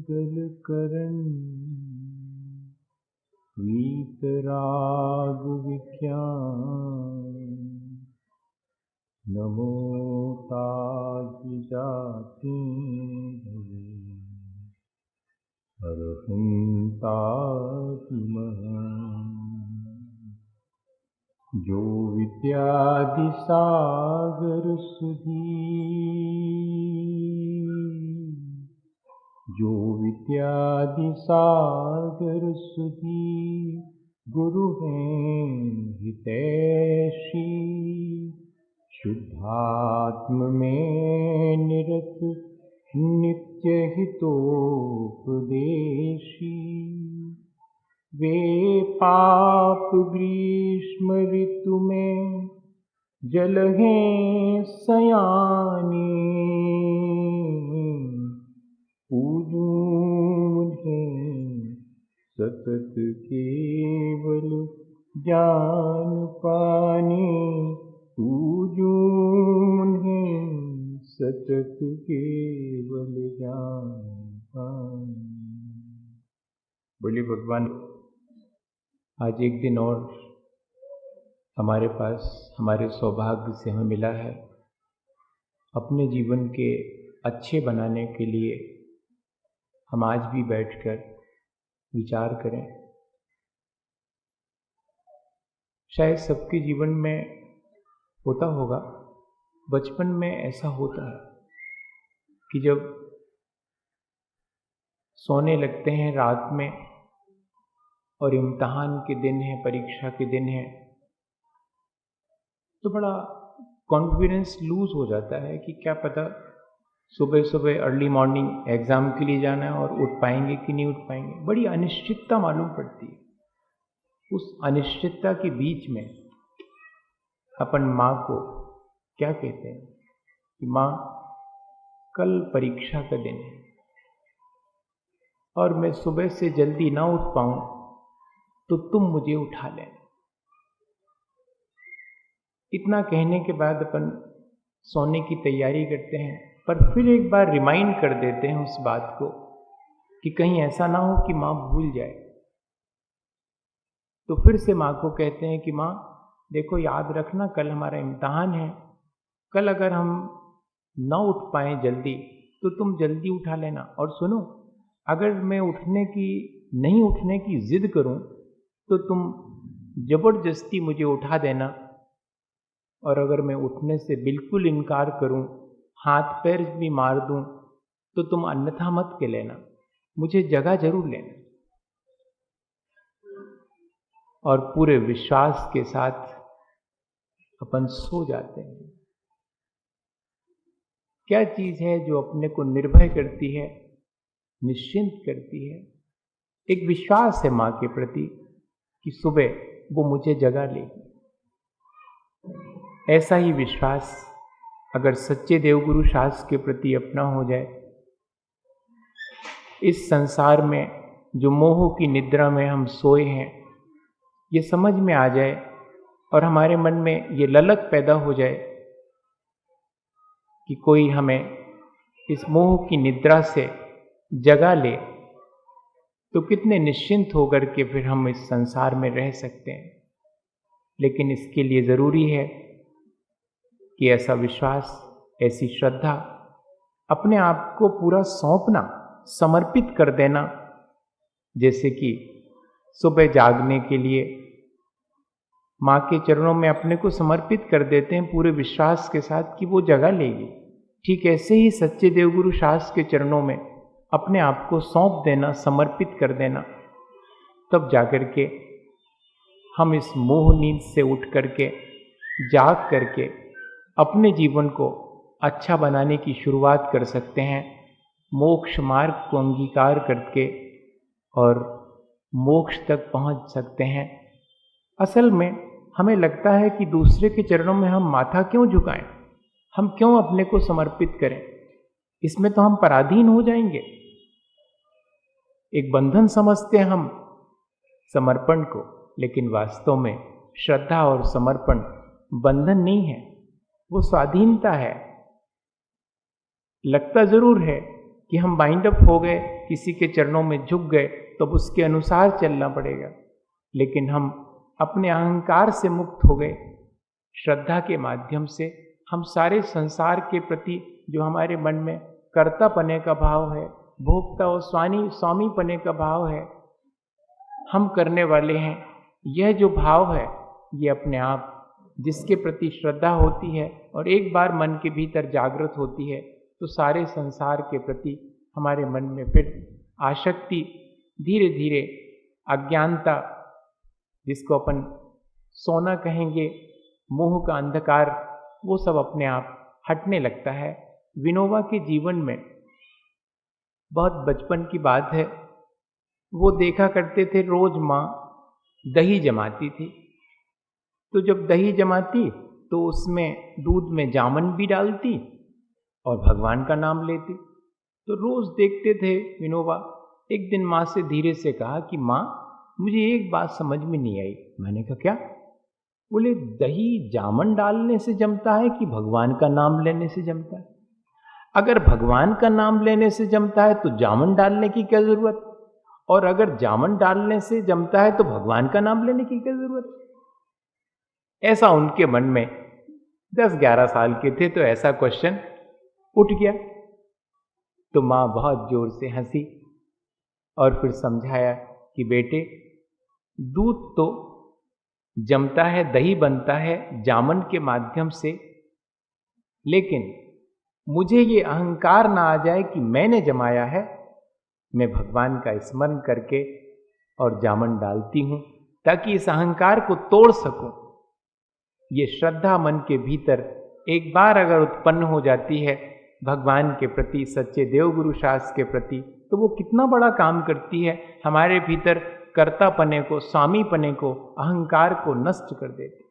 शीतल करन वीतराग विख्यान नमो ताज जाति अरहंताति जो विद्यादि सागर सुधी जो विद्यादि सागर सुधी गुरु हैं हितैषी शुद्धात्म में निरत नित्य हितोपदेशी वे पाप ग्रीष्म ऋतु में जल हैं सयाने पूजूं उन्हें सतत केवल ज्ञान पाने पूजूं उन्हें सतत केवल ज्ञान पाने। बोलिए भगवान। आज एक दिन और हमारे पास हमारे सौभाग्य से हमें मिला है। अपने जीवन के अच्छे बनाने के लिए हम आज भी बैठकर विचार करें। शायद सबके जीवन में होता होगा, बचपन में ऐसा होता है कि जब सोने लगते हैं रात में और इम्तिहान के दिन है, परीक्षा के दिन है, तो बड़ा कॉन्फिडेंस लूज हो जाता है कि क्या पता सुबह सुबह अर्ली मॉर्निंग एग्जाम के लिए जाना है और उठ पाएंगे कि नहीं उठ पाएंगे। बड़ी अनिश्चितता मालूम पड़ती है। उस अनिश्चितता के बीच में अपन माँ को क्या कहते हैं कि माँ कल परीक्षा का दिन है और मैं सुबह से जल्दी ना उठ पाऊं तो तुम मुझे उठा लेना। इतना कहने के बाद अपन सोने की तैयारी करते हैं, पर फिर एक बार रिमाइंड कर देते हैं उस बात को कि कहीं ऐसा ना हो कि माँ भूल जाए। तो फिर से माँ को कहते हैं कि माँ देखो, याद रखना कल हमारा इम्तिहान है, कल अगर हम ना उठ पाए जल्दी तो तुम जल्दी उठा लेना। और सुनो, अगर मैं नहीं उठने की जिद करूं तो तुम जबरदस्ती मुझे उठा देना, और अगर मैं उठने से बिल्कुल इनकार करूं, हाथ पैर भी मार दूं, तो तुम अन्यथा मत के लेना, मुझे जगह जरूर लेना। और पूरे विश्वास के साथ अपन सो जाते हैं। क्या चीज है जो अपने को निर्भय करती है, निश्चिंत करती है? एक विश्वास है माँ के प्रति कि सुबह वो मुझे जगा लेगी। ऐसा ही विश्वास अगर सच्चे देवगुरु शास्त्र के प्रति अपना हो जाए, इस संसार में जो मोह की निद्रा में हम सोए हैं ये समझ में आ जाए और हमारे मन में ये ललक पैदा हो जाए कि कोई हमें इस मोह की निद्रा से जगा ले, तो कितने निश्चिंत होकर के फिर हम इस संसार में रह सकते हैं। लेकिन इसके लिए ज़रूरी है कि ऐसा विश्वास, ऐसी श्रद्धा, अपने आप को पूरा सौंपना, समर्पित कर देना। जैसे कि सुबह जागने के लिए माँ के चरणों में अपने को समर्पित कर देते हैं पूरे विश्वास के साथ कि वो जगा लेगी। ठीक ऐसे ही सच्चे देवगुरु शास्त्र के चरणों में अपने आप को सौंप देना, समर्पित कर देना, तब जाकर के हम इस मोह नींद से उठ करके, जाग करके अपने जीवन को अच्छा बनाने की शुरुआत कर सकते हैं, मोक्ष मार्ग को अंगीकार करके और मोक्ष तक पहुंच सकते हैं। असल में हमें लगता है कि दूसरे के चरणों में हम माथा क्यों झुकाएं, हम क्यों अपने को समर्पित करें, इसमें तो हम पराधीन हो जाएंगे। एक बंधन समझते हैं हम समर्पण को, लेकिन वास्तव में श्रद्धा और समर्पण बंधन नहीं है, वो स्वाधीनता है। लगता जरूर है कि हम बाइंड अप हो गए, किसी के चरणों में झुक गए, तो उसके अनुसार चलना पड़ेगा। लेकिन हम अपने अहंकार से मुक्त हो गए। श्रद्धा के माध्यम से हम सारे संसार के प्रति जो हमारे मन में कर्ता पने का भाव है, भोक्ता और स्वामी पने का भाव है, हम करने वाले हैं, यह जो भाव है ये अपने आप जिसके प्रति श्रद्धा होती है और एक बार मन के भीतर जागृत होती है, तो सारे संसार के प्रति हमारे मन में फिर आसक्ति धीरे धीरे, अज्ञानता जिसको अपन सोना कहेंगे, मोह का अंधकार, वो सब अपने आप हटने लगता है। विनोबा के जीवन में बहुत बचपन की बात है, वो देखा करते थे रोज माँ दही जमाती थी। तो जब दही जमाती तो उसमें दूध में जामन भी डालती और भगवान का नाम लेती। तो रोज देखते थे विनोबा। एक दिन माँ से धीरे से कहा कि माँ, मुझे एक बात समझ में नहीं आई। मैंने कहा क्या? बोले दही जामन डालने से जमता है कि भगवान का नाम लेने से जमता है? अगर भगवान का नाम लेने से जमता है तो जामन डालने की क्या जरूरत, और अगर जामन डालने से जमता है तो भगवान का नाम लेने की क्या जरूरत? ऐसा उनके मन में 10-11 साल के थे तो ऐसा क्वेश्चन उठ गया। तो माँ बहुत जोर से हंसी और फिर समझाया कि बेटे, दूध तो जमता है, दही बनता है जामन के माध्यम से, लेकिन मुझे ये अहंकार ना आ जाए कि मैंने जमाया है। मैं भगवान का स्मरण करके और जामन डालती हूं ताकि इस अहंकार को तोड़ सकूं। ये श्रद्धा मन के भीतर एक बार अगर उत्पन्न हो जाती है भगवान के प्रति, सच्चे देवगुरु शास्त्र के प्रति, तो वो कितना बड़ा काम करती है। हमारे भीतर कर्तापने को, स्वामीपने को, अहंकार को नष्ट कर देती।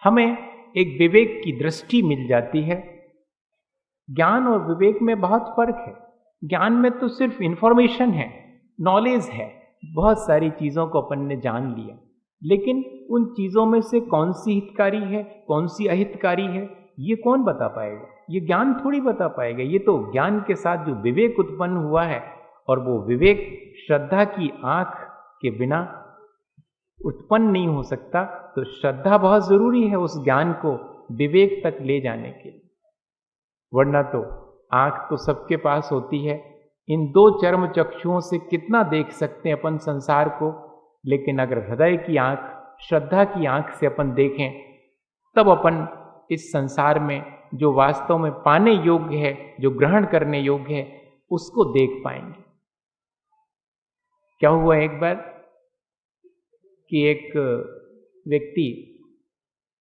हमें एक विवेक की दृष्टि मिल जाती है। ज्ञान और विवेक में बहुत फर्क है। ज्ञान में तो सिर्फ इंफॉर्मेशन है, नॉलेज है, बहुत सारी चीजों को अपन ने जान लिया, लेकिन उन चीजों में से कौन सी हितकारी है, कौन सी अहितकारी है, ये कौन बता पाएगा? ये ज्ञान थोड़ी बता पाएगा। ये तो ज्ञान के साथ जो विवेक उत्पन्न हुआ है, और वो विवेक श्रद्धा की आंख के बिना उत्पन्न नहीं हो सकता। तो श्रद्धा बहुत जरूरी है उस ज्ञान को विवेक तक ले जाने के लिए, वरना तो आंख तो सबके पास होती है। इन दो चर्म चक्षुओं से कितना देख सकते हैं अपन संसार को, लेकिन अगर हृदय की आंख, श्रद्धा की आंख से अपन देखें, तब अपन इस संसार में जो वास्तव में पाने योग्य है, जो ग्रहण करने योग्य है, उसको देख पाएंगे। क्या हुआ एक बार कि एक व्यक्ति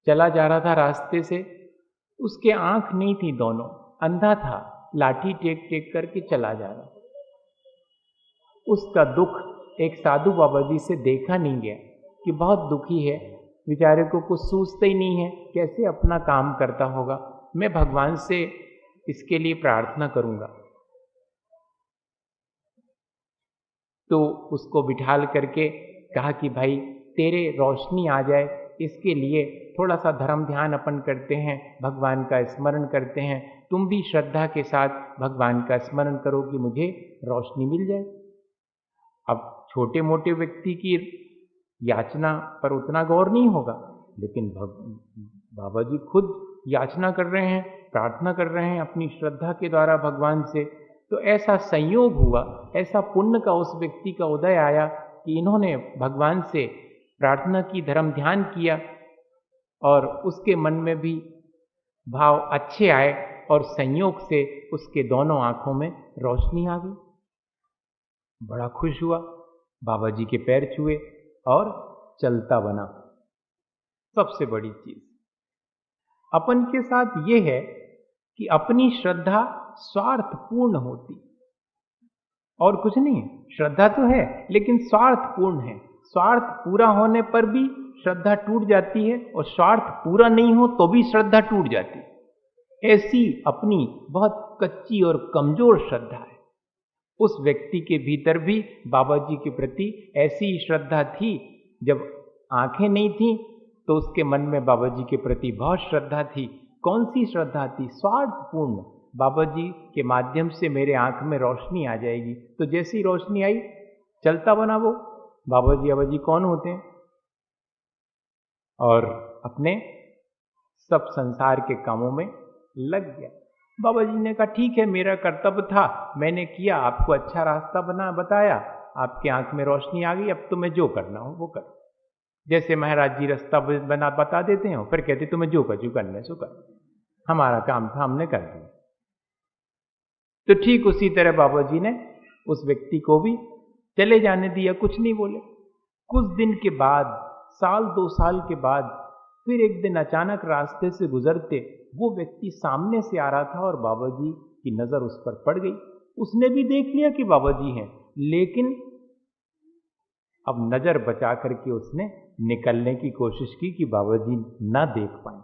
चला जा रहा था रास्ते से, उसके आंख नहीं थी, दोनों अंधा था, लाठी टेक टेक करके चला जा रहा। उसका दुख एक साधु बाबा जी से देखा नहीं गया कि बहुत दुखी है, बेचारे को कुछ सूझता ही नहीं है, कैसे अपना काम करता होगा, मैं भगवान से इसके लिए प्रार्थना करूंगा। तो उसको बिठाल करके कहा कि भाई तेरे रोशनी आ जाए, इसके लिए थोड़ा सा धर्म ध्यान अपन करते हैं, भगवान का स्मरण करते हैं, तुम भी श्रद्धा के साथ भगवान का स्मरण करो कि मुझे रोशनी मिल जाए। अब छोटे मोटे व्यक्ति की याचना पर उतना गौर नहीं होगा, लेकिन बाबा जी खुद याचना कर रहे हैं, प्रार्थना कर रहे हैं अपनी श्रद्धा के द्वारा भगवान से। तो ऐसा संयोग हुआ, ऐसा पुण्य का उस व्यक्ति का उदय आया कि इन्होंने भगवान से प्रार्थना की, धर्म ध्यान किया, और उसके मन में भी भाव अच्छे आए, और संयोग से उसके दोनों आंखों में रोशनी आ गई। बड़ा खुश हुआ, बाबा जी के पैर छुए और चलता बना। सबसे बड़ी चीज अपन के साथ ये है कि अपनी श्रद्धा स्वार्थपूर्ण होती, और कुछ नहीं है। श्रद्धा तो है लेकिन स्वार्थपूर्ण है। स्वार्थ पूरा होने पर भी श्रद्धा टूट जाती है, और स्वार्थ पूरा नहीं हो तो भी श्रद्धा टूट जाती है। ऐसी अपनी बहुत कच्ची और कमजोर श्रद्धा है। उस व्यक्ति के भीतर भी बाबा जी के प्रति ऐसी ही श्रद्धा थी। जब आंखें नहीं थी तो उसके मन में बाबा जी के प्रति बहुत श्रद्धा थी। कौन सी श्रद्धा थी? स्वार्थपूर्ण, बाबा जी के माध्यम से मेरे आंख में रोशनी आ जाएगी। तो जैसी रोशनी आई, चलता बना वो। बाबा जी कौन होते हैं? और अपने सब संसार के कामों में लग गया। बाबा जी ने कहा ठीक है, मेरा कर्तव्य था, मैंने किया, आपको अच्छा रास्ता बताया, आपकी आंख में रोशनी आ गई, अब तुम्हें जो करना हो वो करो। जैसे महाराज जी रास्ता बता देते हैं, फिर कहते तुम्हें जो कुछ करना है सो कर, हमारा काम था, हमने कर दिया। तो ठीक उसी तरह बाबा जी ने उस व्यक्ति को भी चले जाने दिया, कुछ नहीं बोले। कुछ दिन के बाद, साल 2 साल के बाद, फिर एक दिन अचानक रास्ते से गुजरते वो व्यक्ति सामने से आ रहा था और बाबा जी की नजर उस पर पड़ गई। उसने भी देख लिया कि बाबा जी हैं, लेकिन अब नजर बचा करके उसने निकलने की कोशिश की कि बाबा जी ना देख पाए।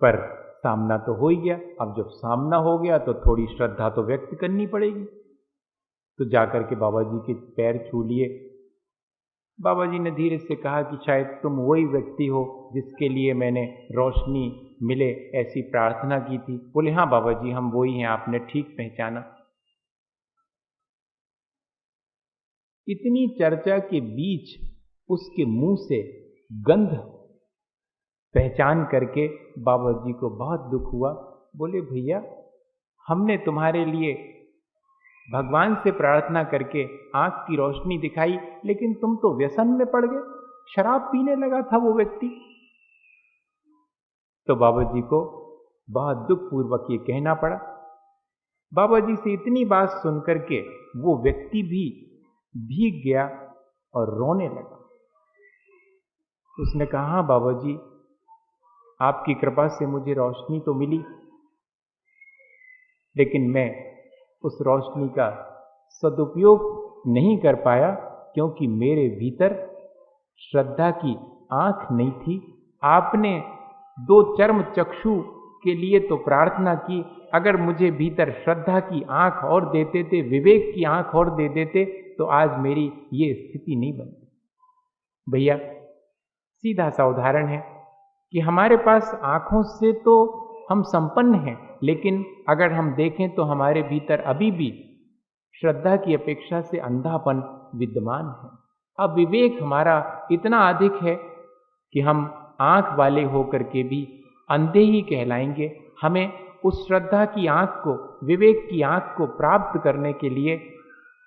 पर सामना तो हो ही गया। अब जब सामना हो गया तो थोड़ी श्रद्धा तो व्यक्त करनी पड़ेगी। तो जाकर के बाबा जी के पैर छू लिए। बाबा जी ने धीरे से कहा कि शायद तुम वही व्यक्ति हो जिसके लिए मैंने रोशनी मिले ऐसी प्रार्थना की थी। बोले हाँ बाबा जी, हम वही हैं, आपने ठीक पहचाना। इतनी चर्चा के बीच उसके मुंह से गंध पहचान करके बाबा जी को बहुत दुख हुआ। बोले भैया, हमने तुम्हारे लिए भगवान से प्रार्थना करके आंख की रोशनी दिखाई, लेकिन तुम तो व्यसन में पड़ गए, शराब पीने लगा था वो व्यक्ति। तो बाबा जी को बहुत दुख पूर्वक ये कहना पड़ा। बाबा जी से इतनी बात सुनकर के वो व्यक्ति भी भीग गया और रोने लगा। उसने कहा हाँ बाबा जी, आपकी कृपा से मुझे रोशनी तो मिली, लेकिन मैं उस रोशनी का सदुपयोग नहीं कर पाया, क्योंकि मेरे भीतर श्रद्धा की आंख नहीं थी। आपने 2 चर्म चक्षु के लिए तो प्रार्थना की, अगर मुझे भीतर श्रद्धा की आंख और दे देते, विवेक की आंख और दे देते, तो आज मेरी ये स्थिति नहीं बनती। भैया, सीधा सा उदाहरण है कि हमारे पास आंखों से तो हम संपन्न हैं, लेकिन अगर हम देखें तो हमारे भीतर अभी भी श्रद्धा की अपेक्षा से अंधापन विद्यमान है। अब विवेक हमारा इतना अधिक है कि हम आंख वाले होकर के भी अंधे ही कहलाएंगे। हमें उस श्रद्धा की आंख को, विवेक की आंख को प्राप्त करने के लिए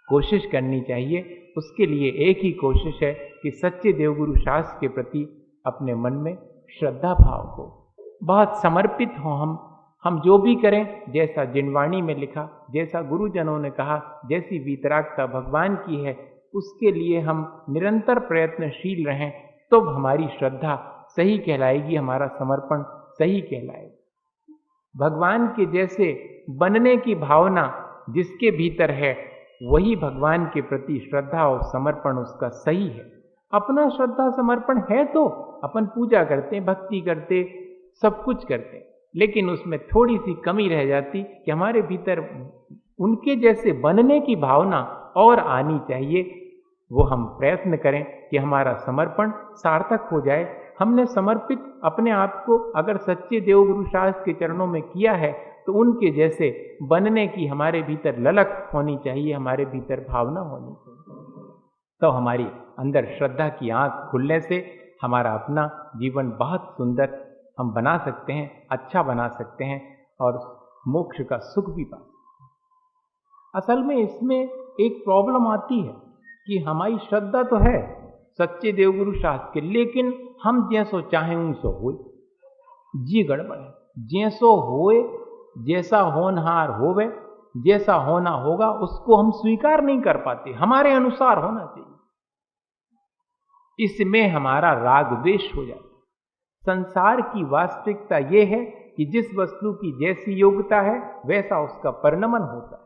कोशिश करनी चाहिए। उसके लिए एक ही कोशिश है कि सच्चे देवगुरु शास्त्र के प्रति अपने मन में श्रद्धा भाव हो, बहुत समर्पित हो। हम जो भी करें, जैसा जिनवाणी में लिखा, जैसा गुरुजनों ने कहा, जैसी वीतरागता भगवान की है, उसके लिए हम निरंतर प्रयत्नशील रहें, तो हमारी श्रद्धा सही कहलाएगी, हमारा समर्पण सही कहलाएगा। भगवान के जैसे बनने की भावना जिसके भीतर है, वही भगवान के प्रति श्रद्धा और समर्पण उसका सही है। अपना श्रद्धा समर्पण है तो अपन पूजा करते, भक्ति करते, सब कुछ करते, लेकिन उसमें थोड़ी सी कमी रह जाती कि हमारे भीतर उनके जैसे बनने की भावना और आनी चाहिए। वो हम प्रयत्न करें कि हमारा समर्पण सार्थक हो जाए। हमने समर्पित अपने आप को अगर सच्चे देवगुरु शास्त्र के चरणों में किया है, तो उनके जैसे बनने की हमारे भीतर ललक होनी चाहिए, हमारे भीतर भावना होनी चाहिए। तो हमारी अंदर श्रद्धा की आंख खुलने से हमारा अपना जीवन बहुत सुंदर हम बना सकते हैं, अच्छा बना सकते हैं और मोक्ष का सुख भी पा सकते हैं। असल में इसमें एक प्रॉब्लम आती है कि हमारी श्रद्धा तो है सच्चे देवगुरु शास्त्र के, लेकिन हम जैसो चाहें उनसो होए, जी गड़बड़ है। जैसो होए, जैसा होनहार होवे, जैसा होना होगा उसको हम स्वीकार नहीं कर पाते, हमारे अनुसार होना चाहिए। इसमें हमारा राग द्वेष हो जाता है। संसार की वास्तविकता यह है कि जिस वस्तु की जैसी योग्यता है वैसा उसका परिणमन होता है,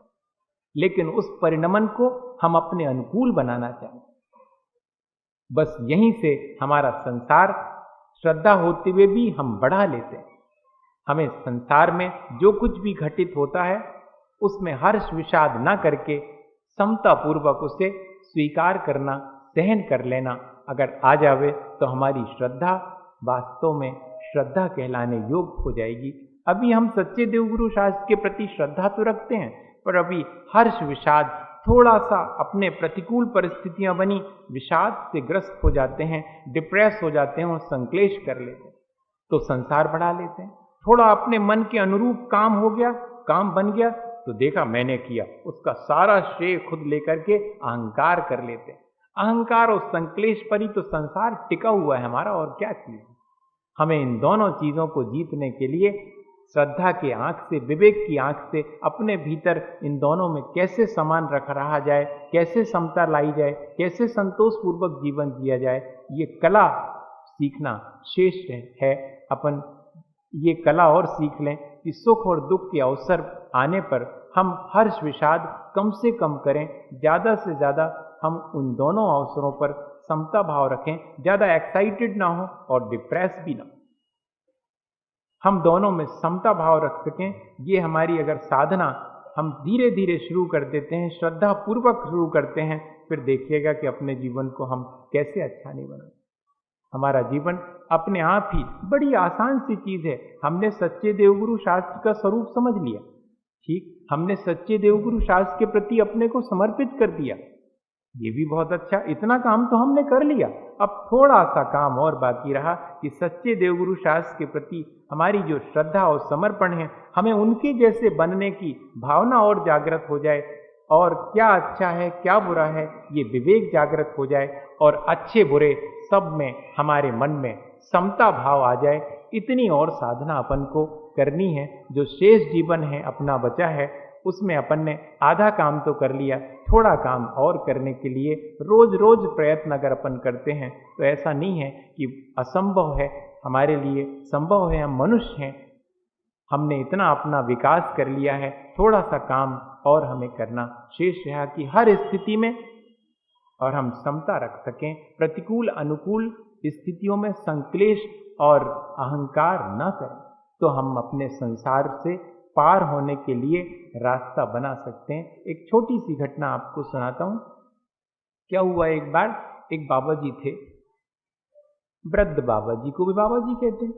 लेकिन उस परिणमन को हम अपने अनुकूल बनाना चाहते हैं। बस यहीं से हमारा संसार श्रद्धा होते हुए भी हम बढ़ा लेते हैं। हमें संसार में जो कुछ भी घटित होता है उसमें हर्ष विषाद ना करके समता पूर्वक उसे स्वीकार करना, सहन कर लेना अगर आ जावे, तो हमारी श्रद्धा वास्तव में श्रद्धा कहलाने योग्य हो जाएगी। अभी हम सच्चे देवगुरु शास्त्र के प्रति श्रद्धा तो रखते हैं, पर अभी हर्ष विषाद, थोड़ा सा अपने प्रतिकूल परिस्थितियां बनी, विषाद से ग्रस्त हो जाते हैं, डिप्रेस हो जाते हैं और संक्लेश कर लेते हैं, तो संसार बढ़ा लेते हैं। थोड़ा अपने मन के अनुरूप काम हो गया, काम बन गया, तो देखा मैंने किया, उसका सारा श्रेय खुद लेकर के अहंकार कर लेते हैं। अहंकार और संक्लेश पर ही तो संसार टिका हुआ है हमारा, और क्या चीज। हमें इन दोनों चीजों को जीतने के लिए श्रद्धा की आंख से, विवेक की आंख से अपने भीतर इन दोनों में कैसे समान रहा जाए, कैसे समता लाई जाए, कैसे संतोषपूर्वक जीवन जिया जाए, ये कला सीखना शेष है। अपन ये कला और सीख लें कि सुख और दुख के अवसर आने पर हम हर्ष विषाद कम से कम करें, ज़्यादा से ज़्यादा हम उन दोनों अवसरों पर समता भाव रखें, ज़्यादा एक्साइटेड ना हो और डिप्रेस भी ना हो, हम दोनों में समता भाव रख सकें। ये हमारी अगर साधना हम धीरे धीरे शुरू कर देते हैं, श्रद्धा पूर्वक शुरू करते हैं, फिर देखिएगा कि अपने जीवन को हम कैसे अच्छा नहीं बनाते। हमारा जीवन अपने आप ही बड़ी आसान सी चीज है। हमने सच्चे देवगुरु शास्त्र का स्वरूप समझ लिया, ठीक, हमने सच्चे देवगुरु शास्त्र के प्रति अपने को समर्पित कर दिया, ये भी बहुत अच्छा, इतना काम तो हमने कर लिया। अब थोड़ा सा काम और बाकी रहा कि सच्चे देवगुरु शास्त्र के प्रति हमारी जो श्रद्धा और समर्पण है, हमें उनके जैसे बनने की भावना और जागृत हो जाए, और क्या अच्छा है क्या बुरा है ये विवेक जागृत हो जाए, और अच्छे बुरे सब में हमारे मन में समता भाव आ जाए। इतनी और साधना अपन को करनी है। जो शेष जीवन है अपना बचा है, उसमें अपन ने आधा काम तो कर लिया, थोड़ा काम और करने के लिए रोज रोज प्रयत्न अगर अपन करते हैं तो ऐसा नहीं है कि असंभव है, हमारे लिए संभव है। हम मनुष्य हैं, हमने इतना अपना विकास कर लिया है, थोड़ा सा काम और हमें करना शेष रहा कि हर स्थिति में और हम समता रख सकें, प्रतिकूल अनुकूल स्थितियों में संक्लेश और अहंकार न करें, तो हम अपने संसार से पार होने के लिए रास्ता बना सकते हैं। एक छोटी सी घटना आपको सुनाता हूं। क्या हुआ, एक बार एक बाबा जी थे, वृद्ध बाबा जी को भी बाबा जी कहते हैं।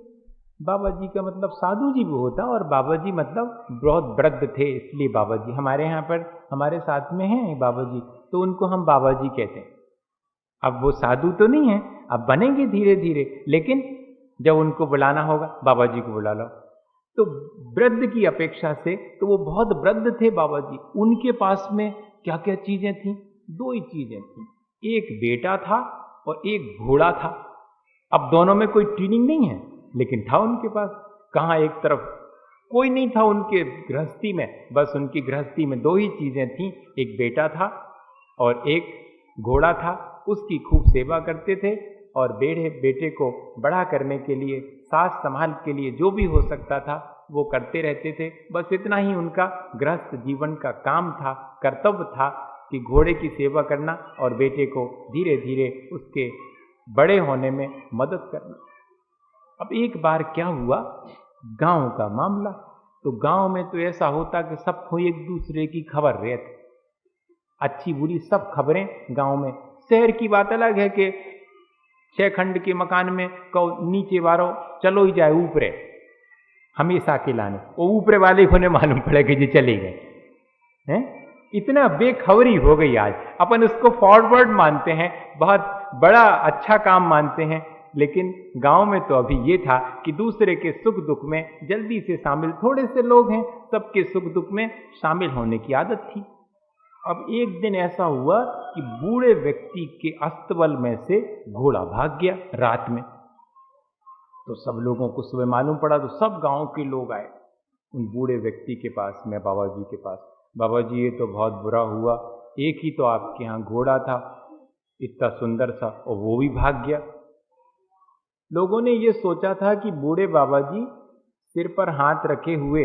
बाबा जी का मतलब साधु जी भी होता, और बाबा जी मतलब बहुत वृद्ध थे, इसलिए बाबा जी। हमारे यहाँ पर हमारे साथ में हैं बाबा जी, तो उनको हम बाबा जी कहते हैं। अब वो साधु तो नहीं है, अब बनेंगे धीरे धीरे, लेकिन जब उनको बुलाना होगा बाबा जी को बुला लो। तो वृद्ध की अपेक्षा से तो वो बहुत वृद्ध थे बाबा जी। उनके पास में क्या क्या चीजें थी? दो ही चीजें थी, एक बेटा था और एक घोड़ा था। अब दोनों में कोई ट्रेनिंग नहीं है, लेकिन था उनके पास। कहाँ एक तरफ कोई नहीं था उनके गृहस्थी में, बस उनकी गृहस्थी में दो ही चीजें थी, एक बेटा था और एक घोड़ा था। उसकी खूब सेवा करते थे, और बेटे को बड़ा करने के लिए, सास संभाल के लिए जो भी हो सकता था वो करते रहते थे। बस इतना ही उनका गृहस्थ जीवन का काम था, कर्तव्य था कि घोड़े की सेवा करना और बेटे को धीरे धीरे उसके बड़े होने में मदद करना। अब एक बार क्या हुआ, गांव का मामला, तो गांव में तो ऐसा होता कि सबको एक दूसरे की खबर रहती, अच्छी बुरी सब खबरें गांव में। शहर की बात अलग है कि 6 खंड के मकान में कहो नीचे वालों चलो ही जाए ऊपरे, हमेशा के लाने, वो ऊपरे वाले को ने मालूम पड़े कि जी चले गए हैं। इतना बेखबरी हो गई आज, अपन उसको फॉरवर्ड मानते हैं, बहुत बड़ा अच्छा काम मानते हैं। लेकिन गांव में तो अभी ये था कि दूसरे के सुख दुख में जल्दी से शामिल, थोड़े से लोग हैं, सबके सुख दुख में शामिल होने की आदत थी। अब एक दिन ऐसा हुआ कि बूढ़े व्यक्ति के अस्तबल में से घोड़ा भाग गया रात में। तो सब लोगों को सुबह मालूम पड़ा, तो सब गांव के लोग आए उन बूढ़े व्यक्ति के पास में, बाबा जी के पास। बाबा जी ये तो बहुत बुरा हुआ, एक ही तो आपके यहाँ घोड़ा था इतना सुंदर सा, और वो भी भाग गया। लोगों ने ये सोचा था कि बूढ़े बाबा जी सिर पर हाथ रखे हुए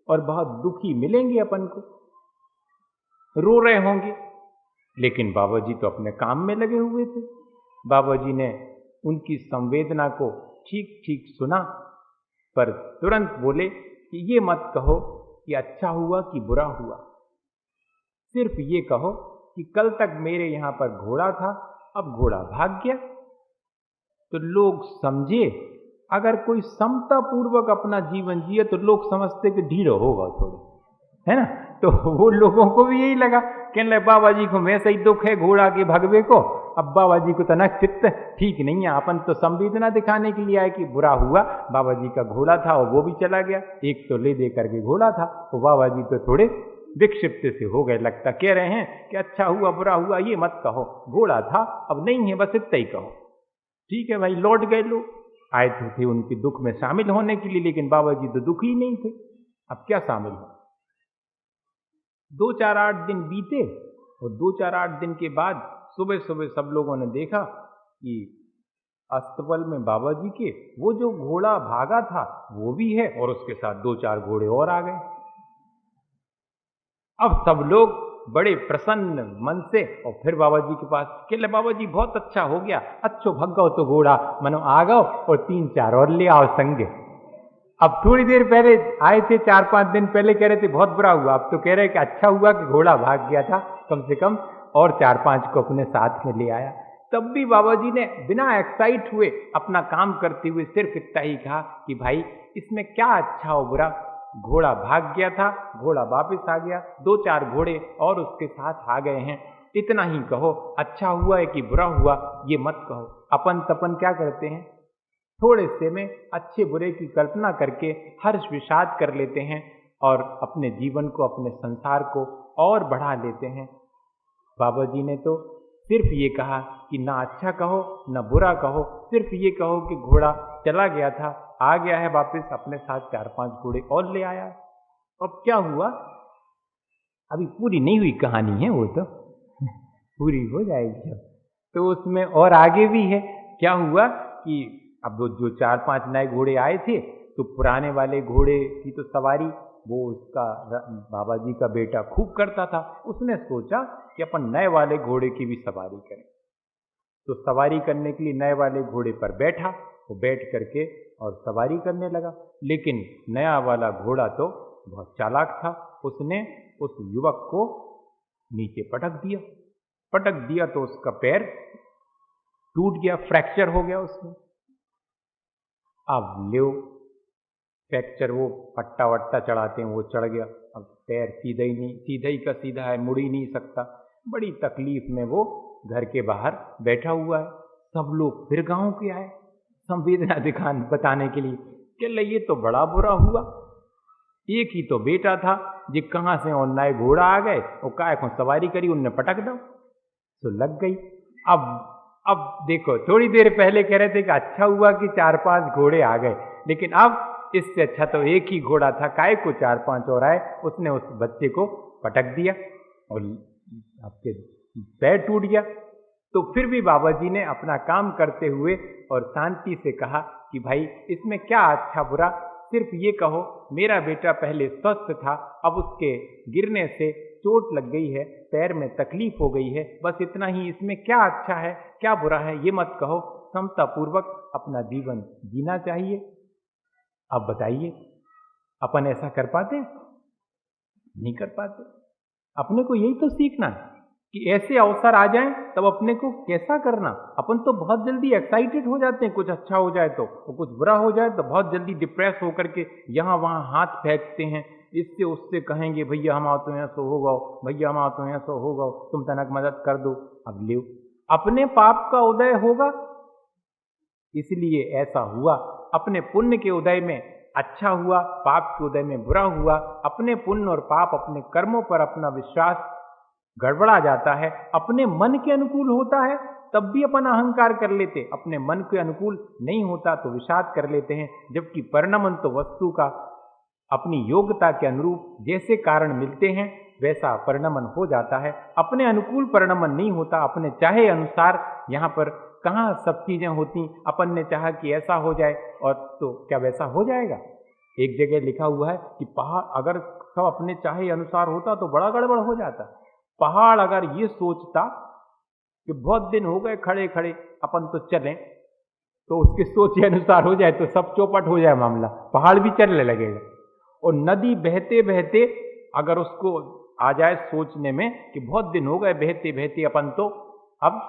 और बहुत दुखी मिलेंगे अपन को, रो रहे होंगे, लेकिन बाबा जी तो अपने काम में लगे हुए थे। बाबा जी ने उनकी संवेदना को ठीक ठीक सुना, पर तुरंत बोले कि ये मत कहो कि अच्छा हुआ कि बुरा हुआ, सिर्फ ये कहो कि कल तक मेरे यहां पर घोड़ा था, अब घोड़ा भाग गया। तो लोग समझे अगर कोई समता पूर्वक अपना जीवन जिए तो लोग समझते कि ढीलो होगा थोड़ी, है ना। तो वो लोगों को भी यही लगा, कहने लगे बाबा जी को वैसा ही दुख है घोड़ा के भगवे को, अब बाबा जी को तना चित्त ठीक नहीं है, अपन तो संवेदना दिखाने के लिए आए कि बुरा हुआ, बाबा जी का घोड़ा था और वो भी चला गया, एक तो ले दे करके घोड़ा था, वो बाबा जी तो थोड़े विक्षिप्त से हो गए, लगता कह रहे हैं कि अच्छा हुआ बुरा हुआ ये मत कहो, घोड़ा था अब नहीं है, बस इतना ही कहो। ठीक है भाई, लौट गए लोग, आए तो थे उनके दुख में शामिल होने के लिए, लेकिन बाबा जी तो दुखी नहीं थे, अब क्या शामिल हो। 2-4-8 दिन बीते और 2-4-8 दिन के बाद सुबह सुबह सब लोगों ने देखा कि अस्तबल में बाबा जी के वो जो घोड़ा भागा था वो भी है और उसके साथ 2-4 घोड़े और आ गए। अब सब लोग बड़े प्रसन्न मन से और फिर बाबा जी के पास कहले बाबा जी बहुत अच्छा हो गया, अच्छो भग गओ तो घोड़ा मनो आ गओ और 3-4 और ले आओ संगे। अब थोड़ी देर पहले आए थे, 4-5 दिन पहले कह रहे थे बहुत बुरा हुआ, अब तो कह रहे कि अच्छा हुआ कि घोड़ा भाग गया था, कम से कम और 4-5 को अपने साथ में ले आया। तब भी बाबा जी ने बिना एक्साइट हुए अपना काम करते हुए सिर्फ इतना ही कहा कि भाई इसमें क्या अच्छा हो बुरा, घोड़ा भाग गया था, घोड़ा वापस आ गया, 2-4 घोड़े और उसके साथ आ गए हैं, इतना ही कहो, अच्छा हुआ है कि बुरा हुआ ये मत कहो। अपन तपन क्या करते हैं, थोड़े से में अच्छे बुरे की कल्पना करके हर्ष विषाद कर लेते हैं और अपने जीवन को अपने संसार को और बढ़ा लेते हैं। बाबा जी ने तो सिर्फ ये कहा कि ना अच्छा कहो ना बुरा कहो, सिर्फ ये कहो कि घोड़ा चला गया था, आ गया है वापस, अपने साथ 4-5 घोड़े और ले आया। अब क्या हुआ, अभी पूरी नहीं हुई कहानी है, वो तो पूरी हो जाएगी अब तो उसमें और आगे भी है। क्या हुआ कि अब जो 4-5 नए घोड़े आए थे तो पुराने वाले घोड़े की तो सवारी वो उसका बाबा जी का बेटा खूब करता था, उसने सोचा कि अपन नए वाले घोड़े की भी सवारी करें। तो सवारी करने के लिए नए वाले घोड़े पर बैठा, वो बैठ करके और सवारी करने लगा, लेकिन नया वाला घोड़ा तो बहुत चालाक था, उसने उस युवक को नीचे पटक दिया तो उसका पैर टूट गया, फ्रैक्चर हो गया उसमें। अब ले फ्रैक्चर, वो पट्टा वट्टा चढ़ाते हैं वो चढ़ गया, अब पैर सीधा ही का सीधा है, मुड़ ही नहीं सकता, बड़ी तकलीफ में वो घर के बाहर बैठा हुआ है। सब लोग फिर गांव के आए संवेदना दिखाने बताने के लिए कि ये तो बड़ा बुरा हुआ, एक ही तो बेटा था जी, कहाँ से और नए घोड़ा आ गए और काय को सवारी करी, उनने पटक दो तो लग गई। अब देखो, थोड़ी देर पहले कह रहे थे कि अच्छा हुआ कि 4-5 घोड़े आ गए, लेकिन अब इससे अच्छा तो एक ही घोड़ा था, काय को 4-5 और आए, उसने उस बच्चे को पटक दिया और आपके पैर टूट गया। तो फिर भी बाबा जी ने अपना काम करते हुए और शांति से कहा कि भाई इसमें क्या अच्छा बुरा, सिर्फ ये कहो मेरा बेटा पहले स्वस्थ था, अब उसके गिरने से चोट लग गई है, पैर में तकलीफ हो गई है, बस इतना ही, इसमें क्या अच्छा है क्या बुरा है ये मत कहो, समता पूर्वक अपना जीवन जीना चाहिए। अब बताइए अपन ऐसा कर पाते? नहीं कर पाते। अपने को यही तो सीखना है कि ऐसे अवसर आ जाएं तब अपने को कैसा करना। अपन तो बहुत जल्दी एक्साइटेड हो जाते हैं, कुछ अच्छा हो जाए तो, कुछ बुरा हो जाए तो बहुत जल्दी डिप्रेस होकर के यहाँ वहाँ हाथ फेंकते हैं, इससे उससे कहेंगे भैया हम तो यहाँ सो हो गओ, भैया हम तो यहाँ सो हो गओ, तुम तनक मदद कर दो। अब ले अपने पाप का उदय होगा, इसलिए ऐसा हुआ, अपने पुण्य के उदय में अच्छा हुआ, पाप के उदय में बुरा हुआ। अपने पुण्य और पाप अपने कर्मों पर अपना विश्वास गड़बड़ा जाता है, अपने मन के अनुकूल होता है तब भी अपन अहंकार कर लेते, अपने मन के अनुकूल नहीं होता तो विषाद कर लेते हैं, जबकि परिणमन तो वस्तु का अपनी योग्यता के अनुरूप जैसे कारण मिलते हैं वैसा परिणमन हो जाता है। अपने अनुकूल परिणमन नहीं होता, अपने चाहे अनुसार यहाँ पर कहाँ सब चीजें होती, अपन ने चाहा कि ऐसा हो जाए और तो क्या वैसा हो जाएगा। एक जगह लिखा हुआ है कि पहाड़ अगर सब अपने चाहे अनुसार होता तो बड़ा गड़बड़ हो जाता। पहाड़ अगर ये सोचता कि बहुत दिन हो गए खड़े खड़े अपन तो चलें, तो उसके सोच के अनुसार हो जाए तो सब चौपट हो जाए मामला, पहाड़ भी चलने लगेगा। और नदी बहते बहते अगर उसको आ जाए सोचने में कि बहुत दिन हो गए बहते बहते अपन तो अब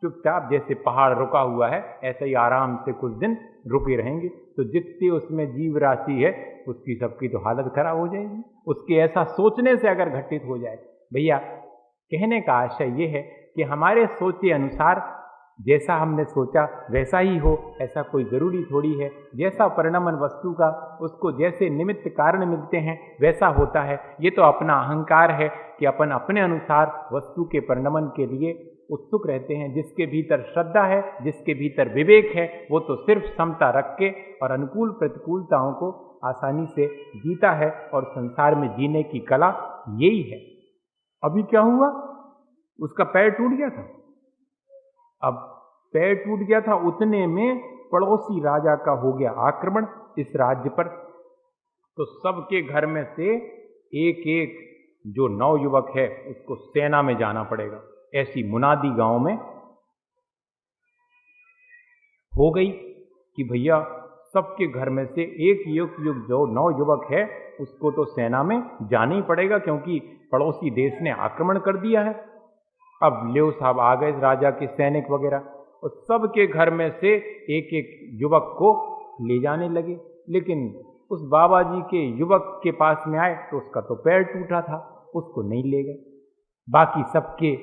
चुपचाप जैसे पहाड़ रुका हुआ है ऐसे ही आराम से कुछ दिन रुके रहेंगे। तो जितनी उसमें जीव राशि है उसकी सबकी तो हालत खराब हो जाएगी, उसके ऐसा सोचने से अगर घटित हो जाए। भैया कहने का आशय ये है कि हमारे सोचे अनुसार जैसा हमने सोचा वैसा ही हो, ऐसा कोई ज़रूरी थोड़ी है। जैसा परिणमन वस्तु का उसको जैसे निमित्त कारण मिलते हैं वैसा होता है। ये तो अपना अहंकार है कि अपन अपने अनुसार वस्तु के परिणमन के लिए उत्सुक रहते हैं। जिसके भीतर श्रद्धा है, जिसके भीतर विवेक है, वो तो सिर्फ समता रख के और अनुकूल प्रतिकूलताओं को आसानी से जीता है। और संसार में जीने की कला यही है। अभी क्या हुआ, उसका पैर टूट गया था। अब पैर टूट गया था, उतने में पड़ोसी राजा का हो गया आक्रमण इस राज्य पर। तो सबके घर में से एक एक जो नवयुवक है उसको सेना में जाना पड़ेगा, ऐसी मुनादी गांव में हो गई कि भैया सबके घर में से एक युग जो नवयुवक है उसको तो सेना में जाना ही पड़ेगा, क्योंकि पड़ोसी देश ने आक्रमण कर दिया है। अब लेव साहब आ गए राजा के सैनिक वगैरह, और सबके घर में से एक एक युवक को ले जाने लगे। लेकिन उस बाबा जी के युवक के पास में आए तो उसका तो पैर टूटा था, उसको नहीं ले गए। बाकी सबके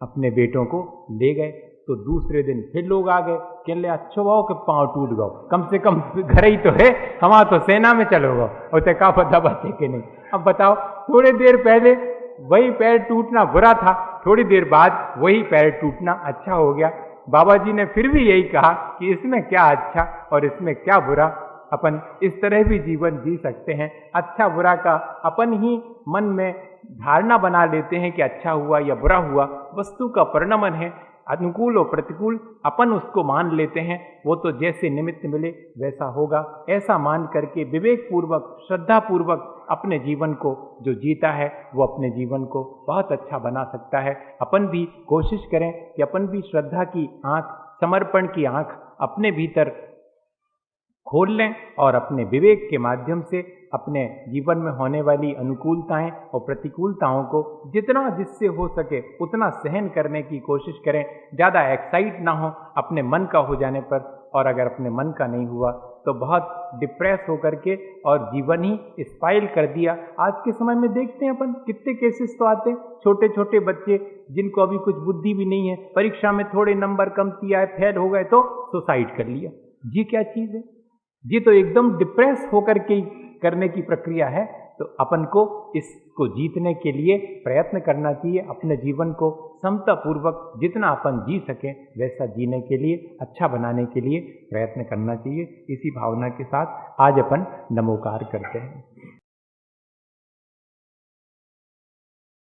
अपने बेटों को ले गए। तो दूसरे दिन फिर लोग आ गए, कहने अच्छो भाव के पाँव टूट गो, कम से कम घर ही तो है, हमारा तो सेना में चलो गो, और ते का पता बचे कि नहीं। अब बताओ, थोड़ी देर पहले वही पैर टूटना बुरा था, थोड़ी देर बाद वही पैर टूटना अच्छा हो गया। बाबा जी ने फिर भी यही कहा कि इसमें क्या अच्छा और इसमें क्या बुरा, अपन इस तरह भी जीवन जी सकते हैं। अच्छा बुरा का अपन ही मन में धारणा बना लेते हैं कि अच्छा हुआ या बुरा हुआ, वस्तु का परिणमन है, अनुकूल और प्रतिकूल अपन उसको मान लेते हैं। वो तो जैसे निमित्त मिले वैसा होगा, ऐसा मान करके विवेक पूर्वक श्रद्धा पूर्वक अपने जीवन को जो जीता है वो अपने जीवन को बहुत अच्छा बना सकता है। अपन भी कोशिश करें कि अपन भी श्रद्धा की आंख, समर्पण की आंख अपने भीतर खोल लें और अपने विवेक के माध्यम से अपने जीवन में होने वाली अनुकूलताएं और प्रतिकूलताओं को जितना जिससे हो सके उतना सहन करने की कोशिश करें। ज़्यादा एक्साइट ना हो अपने मन का हो जाने पर, और अगर अपने मन का नहीं हुआ तो बहुत डिप्रेस होकर के और जीवन ही स्पाइल कर दिया। आज के समय में देखते हैं अपन कितने केसेस तो आते हैं, छोटे छोटे बच्चे जिनको अभी कुछ बुद्धि भी नहीं है, परीक्षा में थोड़े नंबर कम किया है, फेल हो गए तो सुसाइड कर लिया। जी क्या चीज़ है जी, तो एकदम डिप्रेस होकर के करने की प्रक्रिया है। तो अपन को इसको जीतने के लिए प्रयत्न करना चाहिए, अपने जीवन को समता पूर्वक जितना अपन जी सकें वैसा जीने के लिए, अच्छा बनाने के लिए प्रयत्न करना चाहिए। इसी भावना के साथ आज अपन नमोकार करते हैं।